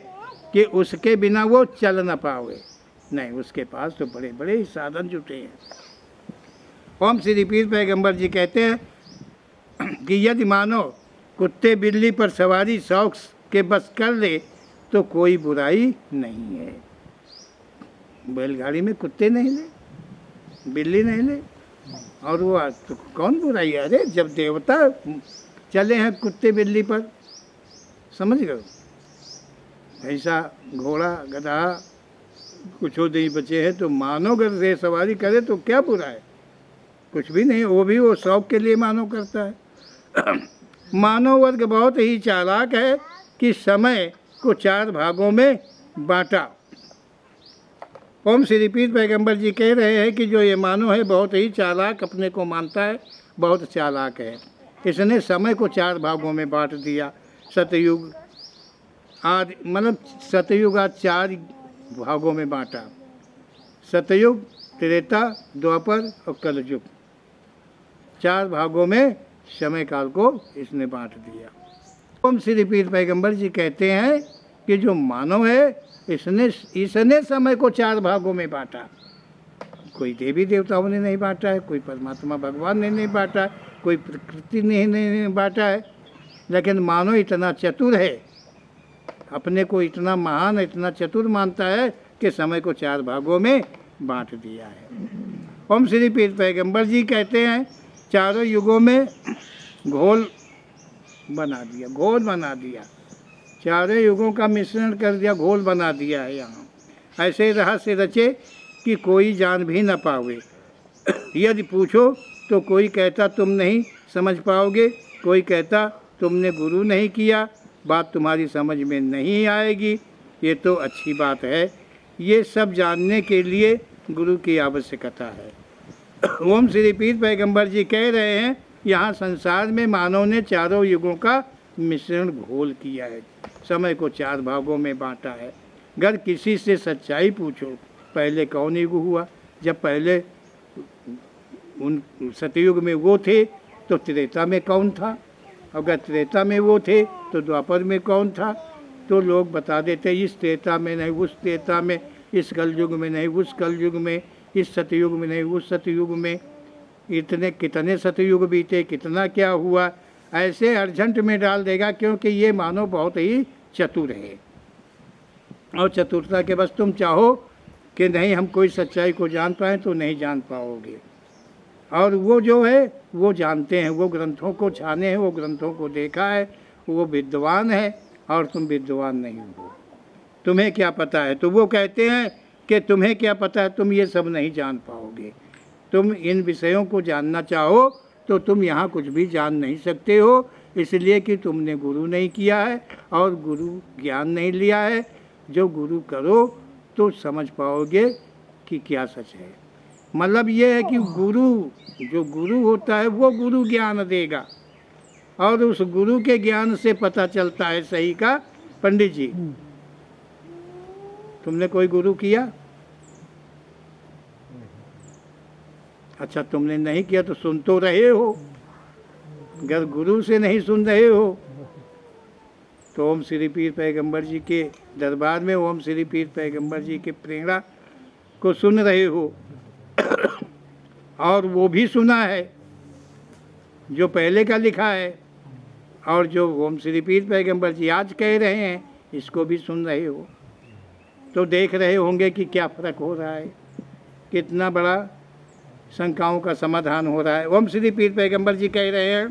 कि उसके बिना वो चल ना पावे, नहीं, उसके पास तो बड़े बड़े ही साधन जुटे हैं। ओम श्री पीर पैगंबर जी कहते हैं कि यदि मानव कुत्ते बिल्ली पर सवारी शौक के बस कर ले तो कोई बुराई नहीं है। बैलगाड़ी में कुत्ते नहीं ले, बिल्ली नहीं ले, और वो तो कौन बुराई है? अरे जब देवता चले हैं कुत्ते बिल्ली पर, समझ गए? ऐसा घोड़ा गधा कुछ नहीं बचे हैं, तो मानव अगर से सवारी करे तो क्या बुरा है? कुछ भी नहीं, वो भी वो शौक के लिए मानव करता है। मानव वर्ग बहुत ही चालाक है कि समय को 4 भागों में बांटा। ओम श्री पीर पैगंबर जी कह रहे हैं कि जो ये मानव है बहुत ही चालाक, अपने को मानता है बहुत चालाक है। इसने समय को 4 भागों में बांट दिया। सतयुग आदि, मतलब सतयुग आज 4 भागों में बांटा। सतयुग, त्रेता, द्वापर और कलयुग, 4 भागों में समय काल को इसने बांट दिया। ओम श्री पीर पैगंबर जी कहते हैं कि जो मानव है इसने समय को 4 भागों में बांटा। कोई देवी देवताओं ने नहीं बांटा है, कोई परमात्मा भगवान ने नहीं बांटा, कोई प्रकृति ने नहीं बांटा है, लेकिन मानव इतना चतुर है, अपने को इतना महान, इतना चतुर मानता है कि समय को 4 भागों में बांट दिया है। ओम श्री पीर पैगंबर जी कहते हैं चारों युगों में घोल बना दिया, घोल बना दिया, चारों युगों का मिश्रण कर दिया, घोल बना दिया है यहाँ। ऐसे रहस्य रचे कि कोई जान भी न पावे। यदि पूछो तो कोई कहता तुम नहीं समझ पाओगे, कोई कहता तुमने गुरु नहीं किया, बात तुम्हारी समझ में नहीं आएगी। ये तो अच्छी बात है, ये सब जानने के लिए गुरु की आवश्यकता है। ओम श्री पीर पैगंबर जी कह रहे हैं यहाँ संसार में मानव ने चारों युगों का मिश्रण घोल किया है, समय को 4 भागों में बांटा है। अगर किसी से सच्चाई पूछो पहले कौन युग हुआ, जब पहले उन सतयुग में वो थे तो त्रेता में कौन था, अगर त्रेता में वो थे तो द्वापर में कौन था, तो लोग बता देते इस त्रेता में नहीं उस त्रेता में, इस कलयुग में नहीं उस कलयुग में, इस सतयुग में नहीं उस सतयुग में। इतने कितने सतयुग बीते, कितना क्या हुआ, ऐसे अर्जेंट में डाल देगा, क्योंकि ये मानो बहुत ही चतुर है। और चतुरता के बस तुम चाहो कि नहीं हम कोई सच्चाई को जान पाएँ तो नहीं जान पाओगे। और वो जो है वो जानते हैं, वो ग्रंथों को छाने हैं, वो ग्रंथों को देखा है, वो विद्वान है और तुम विद्वान नहीं हो, तुम्हें क्या पता है। तो वो कहते हैं कि तुम्हें क्या पता है, तुम ये सब नहीं जान पाओगे। तुम इन विषयों को जानना चाहो तो तुम यहाँ कुछ भी जान नहीं सकते हो, इसलिए कि तुमने गुरु नहीं किया है और गुरु ज्ञान नहीं लिया है। जो गुरु करो तो समझ पाओगे कि क्या सच है। मतलब ये है कि गुरु, जो गुरु होता है वो गुरु ज्ञान देगा और उस गुरु के ज्ञान से पता चलता है सही का। पंडित जी तुमने कोई गुरु किया? अच्छा तुमने नहीं किया तो सुन तो रहे हो, अगर गुरु से नहीं सुन रहे हो तो ओम श्री पीर पैगंबर जी के दरबार में ओम श्री पीर पैगंबर जी के प्रेरणा को सुन रहे हो। और वो भी सुना है जो पहले का लिखा है, और जो ओम श्री पीर पैगंबर जी आज कह रहे हैं इसको भी सुन रहे हो, तो देख रहे होंगे कि क्या फ़र्क हो रहा है, कितना बड़ा शंकाओं का समाधान हो रहा है। ओम श्री पीर पैगंबर जी कह रहे हैं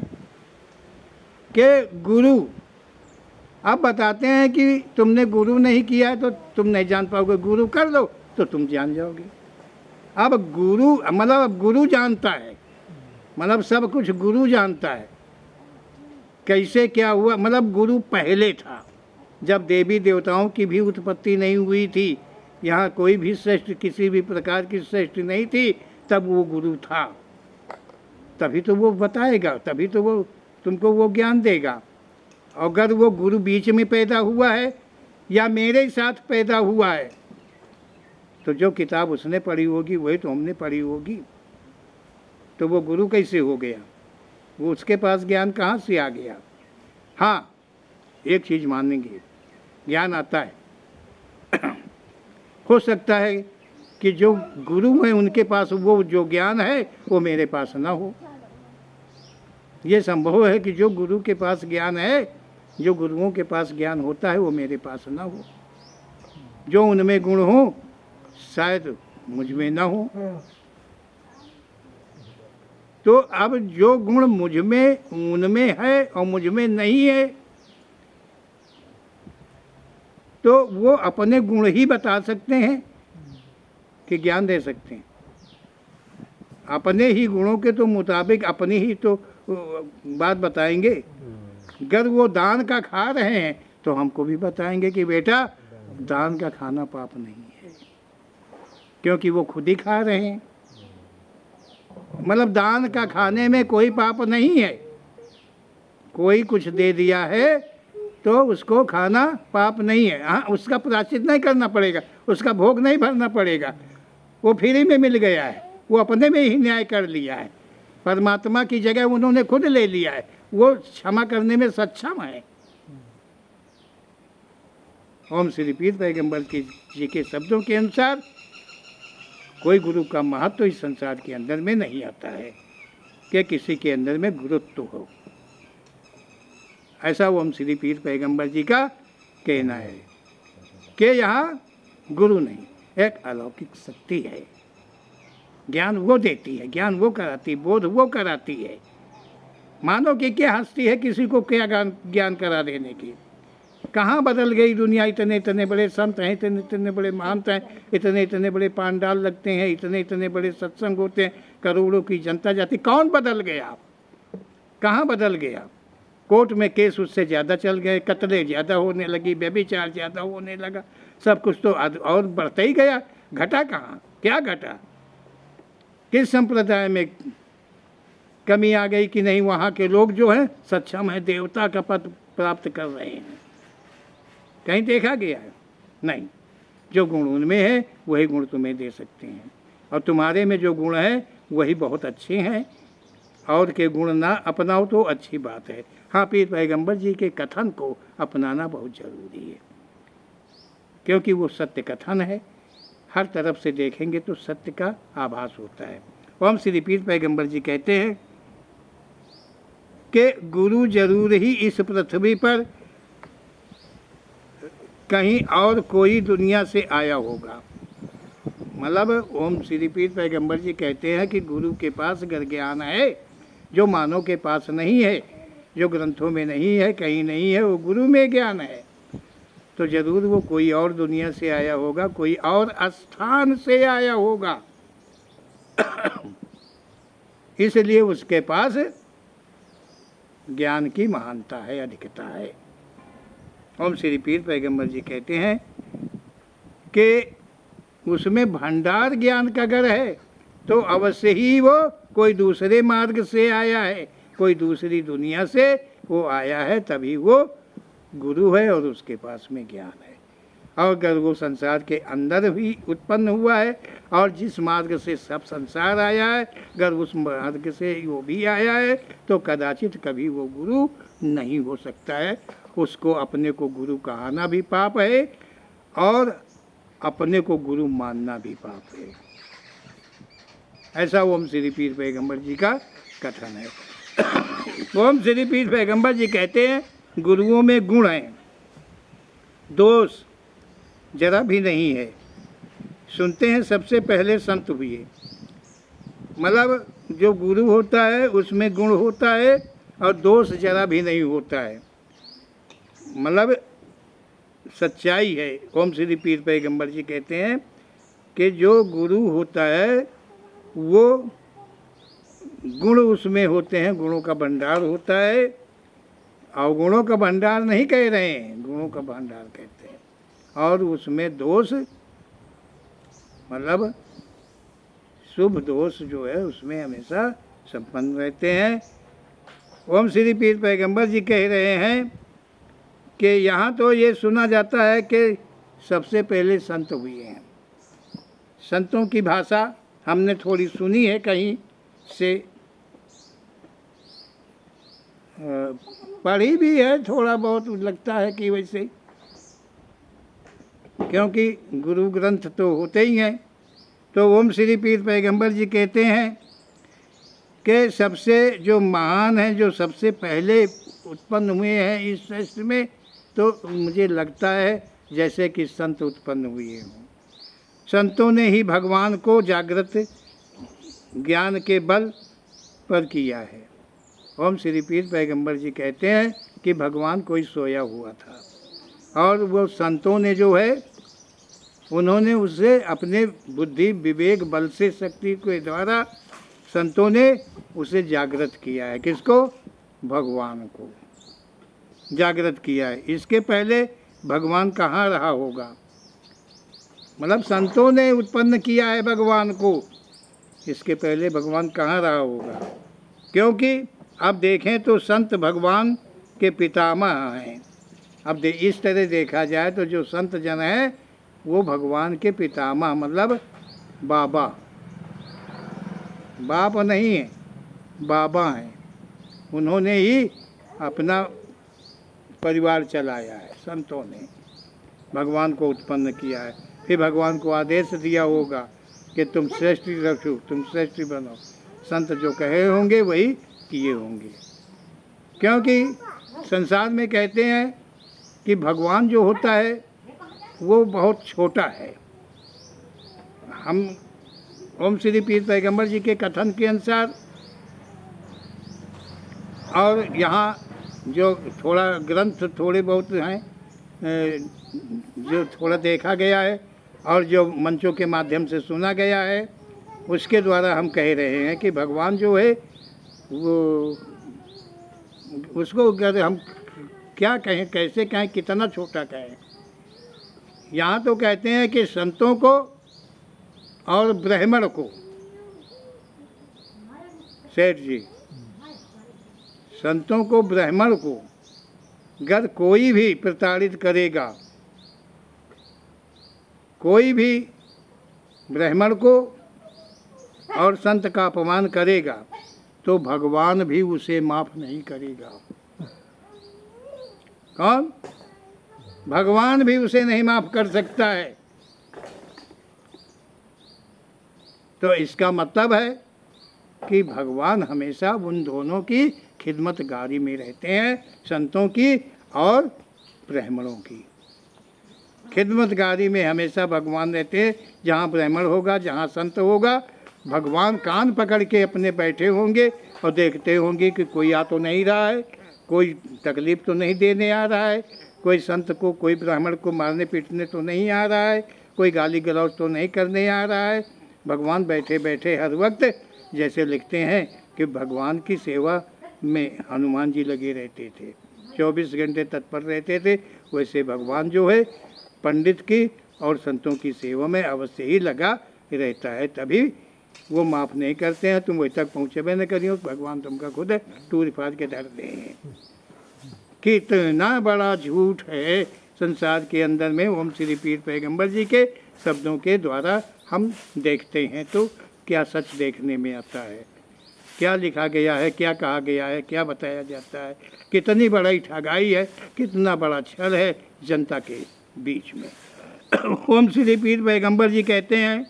कि गुरु, अब बताते हैं कि तुमने गुरु नहीं किया है तो तुम नहीं जान पाओगे, गुरु कर लो तो तुम जान जाओगे। अब गुरु मतलब गुरु जानता है, मतलब सब कुछ गुरु जानता है। कैसे क्या हुआ, मतलब गुरु पहले था, जब देवी देवताओं की भी उत्पत्ति नहीं हुई थी, यहाँ कोई भी श्रेष्ठ किसी भी प्रकार की श्रेष्ठ नहीं थी, तब वो गुरु था। तभी तो वो बताएगा, तभी तो वो तुमको वो ज्ञान देगा। अगर वो गुरु बीच में पैदा हुआ है या मेरे साथ पैदा हुआ है तो जो किताब उसने पढ़ी होगी वही तो हमने पढ़ी होगी, तो वो गुरु कैसे हो गया, वो उसके पास ज्ञान कहाँ से आ गया। हाँ एक चीज़ मानेंगे, ज्ञान आता है। हो सकता है कि जो गुरु है उनके पास वो जो ज्ञान है वो मेरे पास ना हो। ये संभव है कि जो गुरु के पास ज्ञान है, जो गुरुओं के पास ज्ञान होता है वो मेरे पास ना हो। जो उनमें गुण हो शायद मुझ में ना हो। तो अब जो गुण मुझ में उनमें है और मुझ में नहीं है, तो वो अपने गुण ही बता सकते हैं कि ज्ञान दे सकते हैं। अपने ही गुणों के तो मुताबिक अपनी ही तो बात बताएंगे। अगर वो दान का खा रहे हैं तो हमको भी बताएंगे कि बेटा दान का खाना पाप नहीं है, क्योंकि वो खुद ही खा रहे हैं। मतलब दान का खाने में कोई पाप नहीं है। कोई कुछ दे दिया है तो उसको खाना पाप नहीं है। हाँ उसका प्रायश्चित नहीं करना पड़ेगा, उसका भोग नहीं भरना पड़ेगा, वो फ्री में मिल गया है, वो अपने में ही न्याय कर लिया है। परमात्मा की जगह उन्होंने खुद ले लिया है, वो क्षमा करने में सक्षम है। ओम श्री पीर पैगंबर जी के शब्दों के अनुसार कोई गुरु का महत्व तो इस संसार के अंदर में नहीं आता है कि किसी के अंदर में गुरुत्व हो। ऐसा ओम श्री पीर पैगंबर जी का कहना है कि यहाँ गुरु नहीं, एक अलौकिक शक्ति है ज्ञान वो देती है, ज्ञान वो कराती, बोध वो कराती है। मानो कि क्या हस्ती है किसी को क्या ज्ञान करा देने की। कहाँ बदल गई दुनिया, इतने इतने बड़े संत हैं, इतने इतने बड़े महंत हैं, इतने इतने बड़े पांडाल लगते हैं, इतने इतने बड़े सत्संग होते हैं, करोड़ों की जनता जाती। कौन बदल गया? कहाँ बदल गया? कोर्ट में केस उससे ज़्यादा चल गए, कत्ले ज़्यादा होने लगी, व्यभिचार ज़्यादा होने लगा, सब कुछ तो और बढ़ता ही गया। घटा कहाँ? क्या घटा? किस संप्रदाय में कमी आ गई कि नहीं वहाँ के लोग जो हैं सक्षम है, देवता का पद प्राप्त कर रहे हैं? कहीं देखा गया है? नहीं। जो गुण उनमें है वही गुण तुम्हें दे सकते हैं, और तुम्हारे में जो गुण है वही बहुत अच्छे हैं। और के गुण ना अपनाओ तो अच्छी बात है। हाँ, पीर पैगंबर जी के कथन को अपनाना बहुत ज़रूरी है, क्योंकि वो सत्य कथन है। हर तरफ से देखेंगे तो सत्य का आभास होता है। ओम श्री पीर पैगंबर जी कहते हैं कि गुरु जरूर ही इस पृथ्वी पर कहीं और कोई दुनिया से आया होगा। मतलब ओम श्री पीर पैगंबर जी कहते हैं कि गुरु के पास अगर ज्ञान है जो मानव के पास नहीं है, जो ग्रंथों में नहीं है, कहीं नहीं है, वो गुरु में ज्ञान है, तो जरूर वो कोई और दुनिया से आया होगा, कोई और स्थान से आया होगा। इसलिए उसके पास ज्ञान की महानता है, अधिकता है। ओम श्री पीर पैगंबर जी कहते हैं कि उसमें भंडार ज्ञान का अगर है तो अवश्य ही वो कोई दूसरे मार्ग से आया है, कोई दूसरी दुनिया से वो आया है, तभी वो गुरु है और उसके पास में ज्ञान है। और अगर वो संसार के अंदर भी उत्पन्न हुआ है और जिस मार्ग से सब संसार आया है, अगर उस मार्ग से वो भी आया है, तो कदाचित कभी वो गुरु नहीं हो सकता है। उसको अपने को गुरु कहना भी पाप है और अपने को गुरु मानना भी पाप है। ऐसा ओम श्री पीर पैगंबर जी का कथन है। ओम श्री पीर पैगंबर जी कहते हैं गुरुओं में गुण हैं, दोष जरा भी नहीं है। सुनते हैं सबसे पहले संत हुए, मतलब जो गुरु होता है उसमें गुण होता है और दोष जरा भी नहीं होता है, मतलब सच्चाई है। ओम श्री पीर पैगंबर जी कहते हैं कि जो गुरु होता है वो गुण उसमें होते हैं, गुणों का भंडार होता है। अवगुणों का भंडार नहीं कह रहे हैं, गुणों का भंडार कहते हैं। और उसमें दोष मतलब शुभ दोष जो है उसमें हमेशा संपन्न रहते हैं। ओम श्री पीर पैगंबर जी कह रहे हैं कि यहाँ तो ये सुना जाता है कि सबसे पहले संत हुए हैं। संतों की भाषा हमने थोड़ी सुनी है, कहीं से पढ़ी भी है, थोड़ा बहुत लगता है कि वैसे, क्योंकि गुरु ग्रंथ तो होते ही हैं। तो ओम श्री पीर पैगंबर जी कहते हैं कि सबसे जो महान है, जो सबसे पहले उत्पन्न हुए हैं इस सृष्टि में, तो मुझे लगता है जैसे कि संत उत्पन्न हुए हों। संतों ने ही भगवान को जागृत ज्ञान के बल पर किया है। ओम श्री पीर पैगंबर जी कहते हैं कि भगवान कोई सोया हुआ था और वो संतों ने जो है उन्होंने उसे अपने बुद्धि विवेक बल से शक्ति के द्वारा संतों ने उसे जागृत किया है। किसको? भगवान को जागृत किया है। इसके पहले भगवान कहाँ रहा होगा? मतलब संतों ने उत्पन्न किया है भगवान को, इसके पहले भगवान कहाँ रहा होगा? क्योंकि अब देखें तो संत भगवान के पितामह हैं। अब इस तरह देखा जाए तो जो संत जन हैं वो भगवान के पितामह मतलब बाबा, बाप नहीं है, बाबा हैं। उन्होंने ही अपना परिवार चलाया है, संतों ने भगवान को उत्पन्न किया है। फिर भगवान को आदेश दिया होगा कि तुम श्रेष्ठी रखो, तुम श्रेष्ठी बनो। संत जो कहे होंगे वही किए होंगे, क्योंकि संसार में कहते हैं कि भगवान जो होता है वो बहुत छोटा है। हम ओम श्री पीर पैगंबर जी के कथन के अनुसार, और यहाँ जो थोड़ा ग्रंथ थोड़े बहुत हैं जो थोड़ा देखा गया है और जो मंचों के माध्यम से सुना गया है, उसके द्वारा हम कह रहे हैं कि भगवान जो है वो, उसको अगर हम क्या कहें, कैसे कहें, कितना छोटा कहें। यहाँ तो कहते हैं कि संतों को और ब्राह्मण को, सेठ जी, संतों को ब्राह्मण को अगर कोई भी प्रताड़ित करेगा, कोई भी ब्राह्मण को और संत का अपमान करेगा, तो भगवान भी उसे माफ नहीं करेगा। कौन? भगवान भी उसे नहीं माफ कर सकता है। तो इसका मतलब है कि भगवान हमेशा उन दोनों की खिदमतगारी में रहते हैं, संतों की और ब्राह्मणों की खिदमतगारी में हमेशा भगवान रहते हैं। जहाँ ब्राह्मण होगा, जहाँ संत होगा, भगवान कान पकड़ के अपने बैठे होंगे और देखते होंगे कि कोई आ तो नहीं रहा है, कोई तकलीफ़ तो नहीं देने आ रहा है, कोई संत को, कोई ब्राह्मण को मारने पीटने तो नहीं आ रहा है, कोई गाली गलौज तो नहीं करने आ रहा है। भगवान बैठे बैठे हर वक्त, जैसे लिखते हैं कि भगवान की सेवा में हनुमान जी लगे रहते थे, 24 घंटे तत्पर रहते थे, वैसे भगवान जो है पंडित की और संतों की सेवा में अवश्य ही लगा रहता है। तभी वो माफ़ नहीं करते हैं। तुम वही तक पहुँचे भी न करियो, भगवान तुमका खुद टूर फाड़ के धर दे। कितना बड़ा झूठ है संसार के अंदर में ओम श्री पीर पैगंबर जी के शब्दों के द्वारा हम देखते हैं तो क्या सच देखने में आता है, क्या लिखा गया है, क्या कहा गया है, क्या बताया जाता है, कितनी बड़ी ठगाई है, कितना बड़ा छल है जनता के बीच में। ओम श्री पीर पैगंबर जी कहते हैं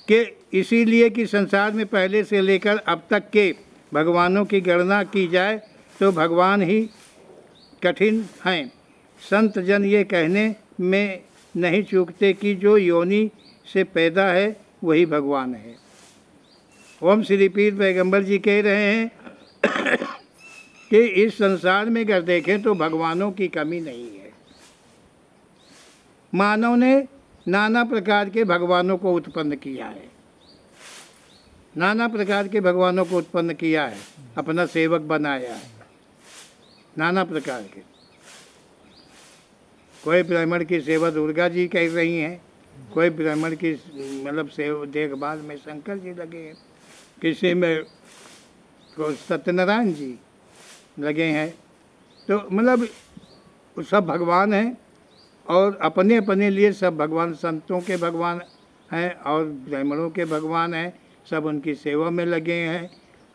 कि इसीलिए कि संसार में पहले से लेकर अब तक के भगवानों की गणना की जाए तो भगवान ही कठिन हैं। संत जन ये कहने में नहीं चूकते कि जो योनि से पैदा है वही भगवान है। ओम श्री पीर पैगंबर जी कह रहे हैं कि इस संसार में अगर देखें तो भगवानों की कमी नहीं है। मानव ने नाना प्रकार के भगवानों को उत्पन्न किया है, नाना प्रकार के भगवानों को उत्पन्न किया है, अपना सेवक बनाया है, नाना प्रकार के। कोई ब्राह्मण की सेवा दुर्गा जी कर रही हैं, कोई ब्राह्मण की मतलब देखभाल में शंकर जी लगे हैं, किसी में सत्यनारायण जी लगे हैं। तो मतलब सब भगवान हैं और अपने अपने लिए सब भगवान, संतों के भगवान हैं और ब्राह्मणों के भगवान हैं, सब उनकी सेवा में लगे हैं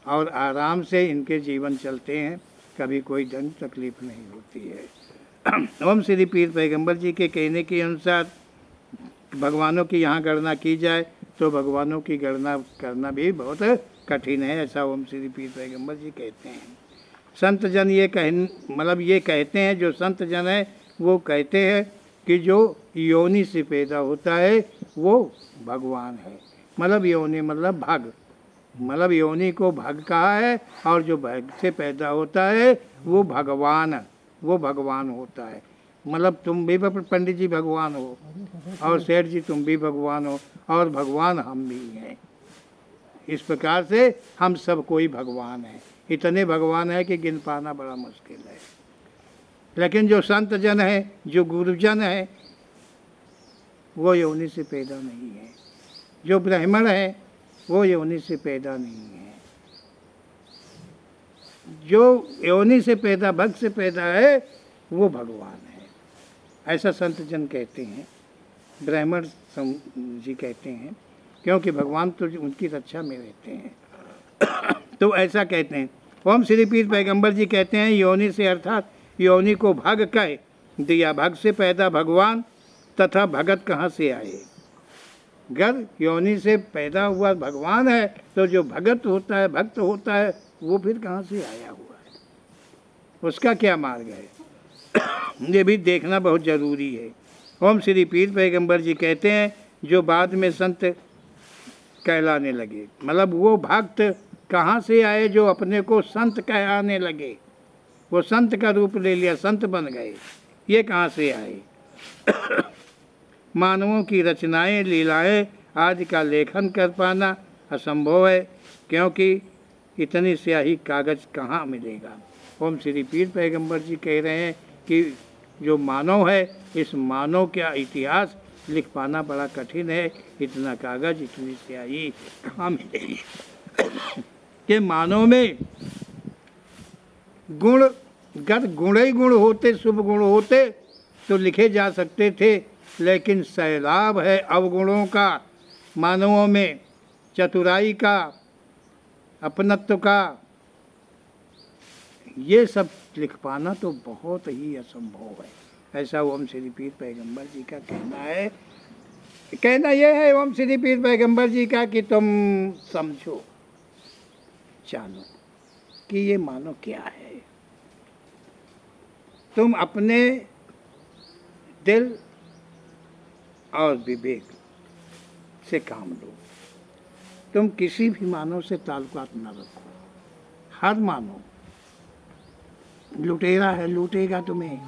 और आराम से इनके जीवन चलते हैं, कभी कोई धन तकलीफ नहीं होती है। ओम श्री पीर पैगंबर जी के कहने के अनुसार भगवानों की यहाँ गणना की जाए तो भगवानों की गणना करना भी बहुत कठिन है, ऐसा ओम श्री पीर पैगंबर जी कहते हैं। संत जन ये ये कहते हैं, जो संत जन है वो कहते हैं कि जो योनि से पैदा होता है वो भगवान है। मतलब योनि मतलब भाग, मतलब योनि को भाग कहा है और जो भाग से पैदा होता है वो भगवान होता है। मतलब तुम भी पंडित जी भगवान हो और सेठ जी तुम भी भगवान हो और भगवान हम भी हैं। इस प्रकार से हम सब कोई भगवान हैं। इतने भगवान है कि गिन पाना बड़ा मुश्किल है। लेकिन जो संत जन है, जो गुरुजन है, वो योनि से पैदा नहीं है। जो ब्राह्मण है वो योनि से पैदा नहीं है। जो योनि से पैदा, भक्त से पैदा है वो भगवान है, ऐसा संत जन कहते हैं, ब्राह्मण जी कहते हैं, क्योंकि भगवान तो उनकी रक्षा में रहते हैं। तो ऐसा कहते हैं। ओम श्री पीर पैगंबर जी कहते हैं योनि से अर्थात योनि को भग कह दिया, भग से पैदा भगवान तथा भगत कहाँ से आए। अगर योनि से पैदा हुआ भगवान है तो जो भगत होता है, भक्त होता है, वो फिर कहाँ से आया हुआ है, उसका क्या मार्ग है, ये भी देखना बहुत ज़रूरी है। ओम श्री पीर पैगंबर जी कहते हैं जो बाद में संत कहलाने लगे। मतलब वो भक्त कहाँ से आए जो अपने को संत कहलाने लगे, वो संत का रूप ले लिया, संत बन गए, ये कहाँ से आए? मानवों की रचनाएं, लीलाएं आदि का लेखन कर पाना असंभव है, क्योंकि इतनी स्याही कागज कहाँ मिलेगा। ओम श्री पीर पैगंबर जी कह रहे हैं कि जो मानव है, इस मानव का इतिहास लिख पाना बड़ा कठिन है, इतना कागज, इतनी स्याही कहाँ मिलेगी। कि मानव में गुण, गत गुण ही गुण होते, शुभ गुण होते तो लिखे जा सकते थे, लेकिन सैलाब है अवगुणों का मानवों में, चतुराई का, अपनत्व का, ये सब लिख पाना तो बहुत ही असंभव है। ऐसा ओम श्री पीर पैगंबर जी का कहना है। कहना यह है ओम श्री पीर पैगंबर जी का कि तुम समझो, जानो कि ये मानो क्या है। तुम अपने दिल और विवेक से काम लो। तुम किसी भी मानव से ताल्लुकात न रखो। हर मानव लुटेरा है, लूटेगा तुम्हें,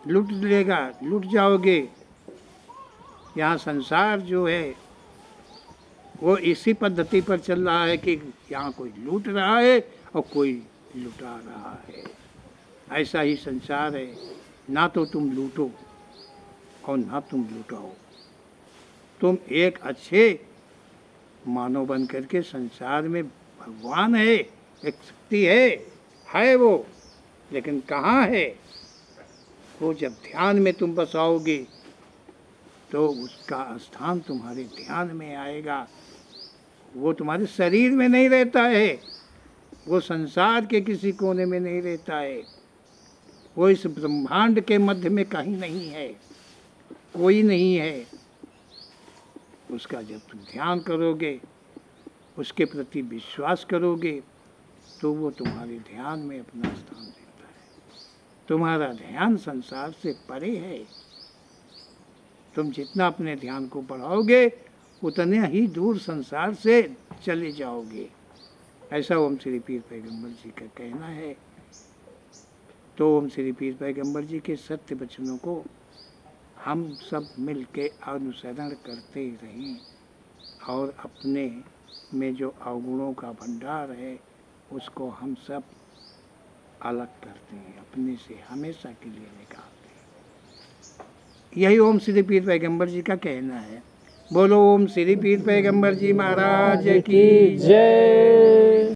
लूट लेगा, लूट जाओगे। यहाँ संसार जो है वो इसी पद्धति पर चल रहा है कि यहाँ कोई लूट रहा है और कोई लुटा रहा है। ऐसा ही संसार है, ना तो तुम लूटो और ना तुम लुटाओ। तुम एक अच्छे मानव बन करके संसार में, भगवान है, एक शक्ति है वो, लेकिन कहाँ है वो? जब ध्यान में तुम बसाओगे तो उसका स्थान तुम्हारे ध्यान में आएगा। वो तुम्हारे शरीर में नहीं रहता है, वो संसार के किसी कोने में नहीं रहता है, वो इस ब्रह्मांड के मध्य में कहीं नहीं है, कोई नहीं है। उसका जब तुम ध्यान करोगे, उसके प्रति विश्वास करोगे, तो वो तुम्हारे ध्यान में अपना स्थान देता है। तुम्हारा ध्यान संसार से परे है। तुम जितना अपने ध्यान को बढ़ाओगे उतने ही दूर संसार से चले जाओगे। ऐसा ओम श्री पीर पैगंबर जी का कहना है। तो ओम श्री पीर पैगंबर जी के सत्य वचनों को हम सब मिल के अनुसरण करते रहें और अपने में जो अवगुणों का भंडार है उसको हम सब अलग करते हैं, अपने से हमेशा के लिए निकालते हैं। यही ओम श्री पीर पैगंबर जी का कहना है। बोलो ओम श्री पीर पैगंबर जी महाराज की जय।